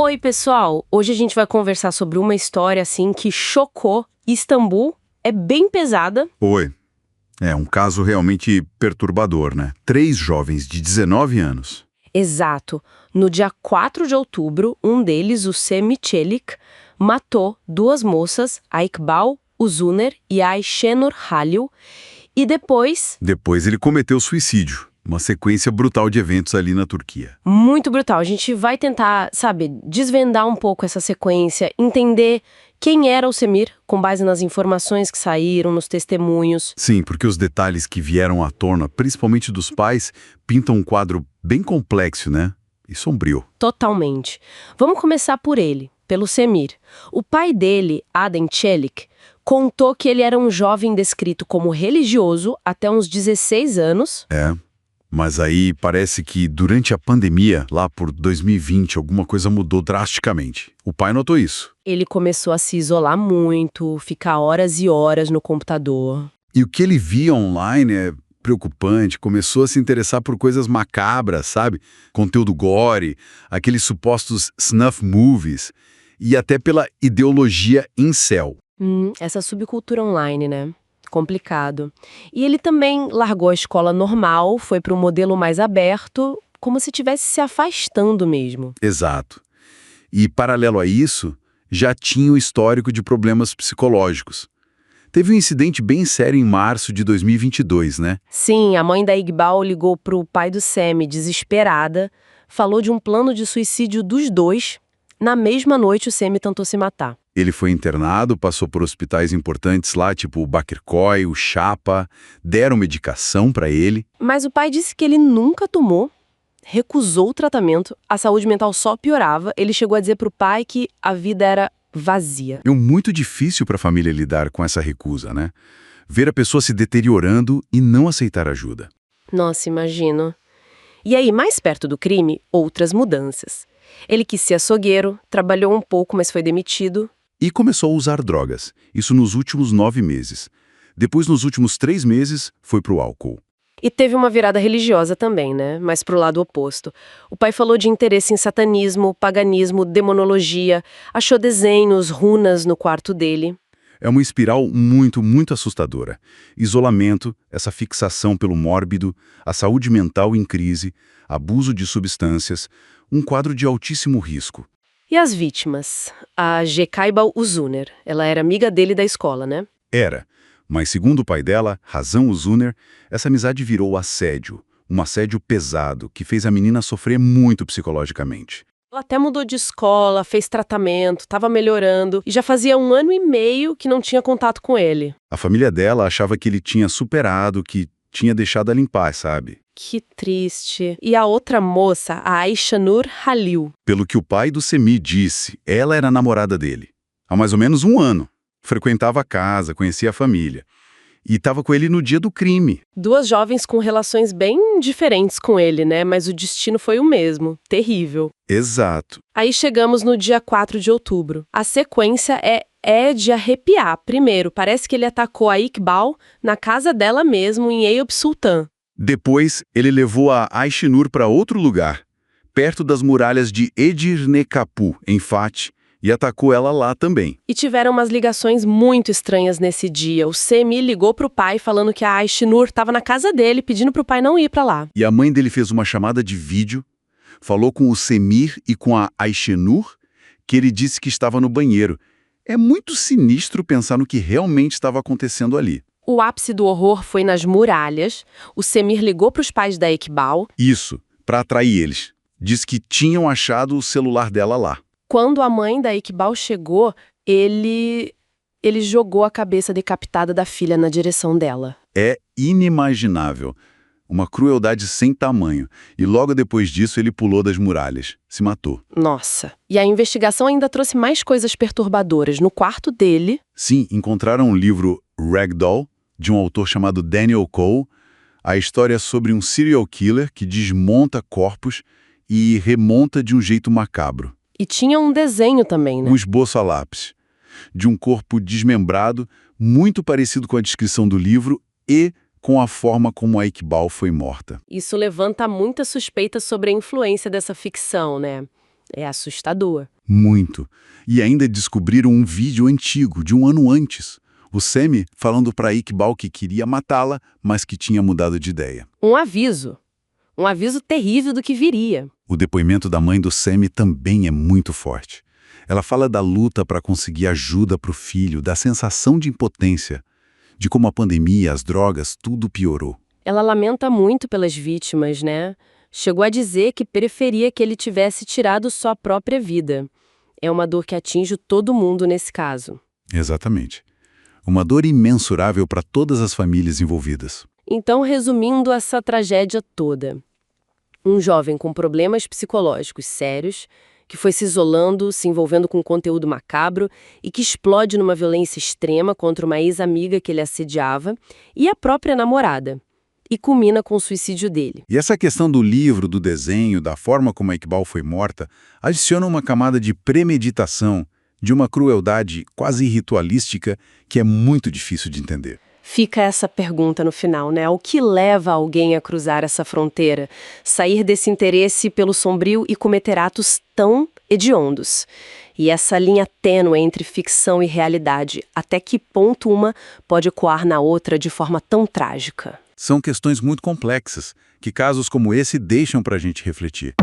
Oi, pessoal! Hoje a gente vai conversar sobre uma história assim que chocou Istambul. É bem pesada. Oi. É um caso realmente perturbador, né? 3 jovens de 19 anos. Exato. No dia 4 de outubro, um deles, o Semih Çelik, matou 2 moças, a Iqbal Uzuner e a Ayşenur Halil, e depois, Depois ele cometeu suicídio. Uma sequência brutal de eventos ali na Turquia. muito brutal, a gente vai tentar, desvendar um pouco essa sequência, entender quem era o Semir, com base nas informações que saíram, nos testemunhos. Sim, porque os detalhes que vieram à tona, principalmente dos pais, pintam um quadro bem complexo, né? E sombrio. Totalmente. Vamos começar por ele, pelo Semir. O pai dele, Adem Çelik, contou que ele era um jovem descrito como religioso até uns 16 anos. Mas aí parece que durante a pandemia, lá por 2020, alguma coisa mudou drasticamente. O pai notou isso. Ele começou a se isolar muito, ficar horas e horas no computador. E o que ele via online é preocupante, começou a se interessar por coisas macabras, sabe? Conteúdo gore, aqueles supostos snuff movies, e até pela ideologia incel. Essa subcultura online, né? Complicado. E ele também largou a escola normal, foi para um modelo mais aberto, como se estivesse se afastando mesmo. Exato. E, paralelo a isso, já tinha o histórico de problemas psicológicos. Teve um incidente bem sério em março de 2022, né? Sim, a mãe da Iqbal ligou pro pai do Semih, desesperada, falou de um plano de suicídio dos dois. Na mesma noite, o Semih tentou se matar. Ele foi internado, passou por hospitais importantes lá, tipo o Bakırköy, o Chapa, deram medicação para ele. Mas o pai disse que ele nunca tomou, recusou o tratamento, a saúde mental só piorava. Ele chegou a dizer pro pai que a vida era vazia. É muito difícil para a família lidar com essa recusa, né? Ver a pessoa se deteriorando e não aceitar ajuda. Nossa, imagino. E aí, mais perto do crime, outras mudanças. Ele quis ser açougueiro, trabalhou um pouco, mas foi demitido. E começou a usar drogas, isso nos últimos 9 meses. Depois, nos últimos 3 meses, foi pro álcool. E teve uma virada religiosa também, né? Mas pro lado oposto. O pai falou de interesse em satanismo, paganismo, demonologia, achou desenhos, runas no quarto dele. É uma espiral muito, muito assustadora. Isolamento, essa fixação pelo mórbido, a saúde mental em crise, abuso de substâncias, um quadro de altíssimo risco. E as vítimas? A Jekaybal Uzuner. Ela era amiga dele da escola, né? Era, mas segundo o pai dela, Razan Uzuner, essa amizade virou assédio. Um assédio pesado que fez a menina sofrer muito psicologicamente. Ela até mudou de escola, fez tratamento, estava melhorando e já fazia 1 ano e meio que não tinha contato com ele. A família dela achava que ele tinha superado, que tinha deixado ela em paz, sabe? Que triste. E a outra moça, a Ayşenur Halil. Pelo que o pai do Semih disse, ela era a namorada dele. Há mais ou menos 1 ano. Frequentava a casa, conhecia a família. E estava com ele no dia do crime. 2 jovens com relações bem diferentes com ele, né? Mas o destino foi o mesmo. Terrível. Exato. Aí chegamos no dia 4 de outubro. A sequência é de arrepiar. Primeiro, parece que ele atacou a Iqbal na casa dela mesmo, em Eyüp Sultan. Depois, ele levou a Ayşenur para outro lugar, perto das muralhas de Edirne Kapı, em Fatih, e atacou ela lá também. E tiveram umas ligações muito estranhas nesse dia. O Semih ligou pro pai falando que a Ayşenur estava na casa dele, pedindo pro pai não ir pra lá. E a mãe dele fez uma chamada de vídeo, falou com o Semir e com a Ayşenur, que ele disse que estava no banheiro. É muito sinistro pensar no que realmente estava acontecendo ali. O ápice do horror foi nas muralhas. O Semir ligou pros pais da Iqbal. Isso, para atrair eles. Diz que tinham achado o celular dela lá. Quando a mãe da Iqbal chegou, ele jogou a cabeça decapitada da filha na direção dela. É inimaginável. Uma crueldade sem tamanho. E logo depois disso ele pulou das muralhas. Se matou. Nossa. E a investigação ainda trouxe mais coisas perturbadoras. No quarto dele... Sim, encontraram um livro Ragdoll, de um autor chamado Daniel Cole, a história sobre um serial killer que desmonta corpos e remonta de um jeito macabro. E tinha um desenho também, né? Um esboço a lápis, de um corpo desmembrado, muito parecido com a descrição do livro e com a forma como a Iqbal foi morta. Isso levanta muita suspeita sobre a influência dessa ficção, né? É assustador. Muito. E ainda descobriram um vídeo antigo, de um ano antes. O Semi falando para Iqbal que queria matá-la, mas que tinha mudado de ideia. Um aviso. Um aviso terrível do que viria. O depoimento da mãe do Semi também é muito forte. Ela fala da luta para conseguir ajuda para o filho, da sensação de impotência, de como a pandemia, as drogas, tudo piorou. Ela lamenta muito pelas vítimas, né? Chegou a dizer que preferia que ele tivesse tirado sua própria vida. É uma dor que atinge todo mundo nesse caso. Exatamente. Uma dor imensurável para todas as famílias envolvidas. Então, resumindo essa tragédia toda, um jovem com problemas psicológicos sérios, que foi se isolando, se envolvendo com conteúdo macabro e que explode numa violência extrema contra uma ex-amiga que ele assediava e a própria namorada. E culmina com o suicídio dele. E essa questão do livro, do desenho, da forma como a Iqbal foi morta, adiciona uma camada de premeditação, de uma crueldade quase ritualística que é muito difícil de entender. Fica essa pergunta no final, né? O que leva alguém a cruzar essa fronteira? Sair desse interesse pelo sombrio e cometer atos tão hediondos? E essa linha tênue entre ficção e realidade, até que ponto uma pode ecoar na outra de forma tão trágica? São questões muito complexas, que casos como esse deixam para a gente refletir.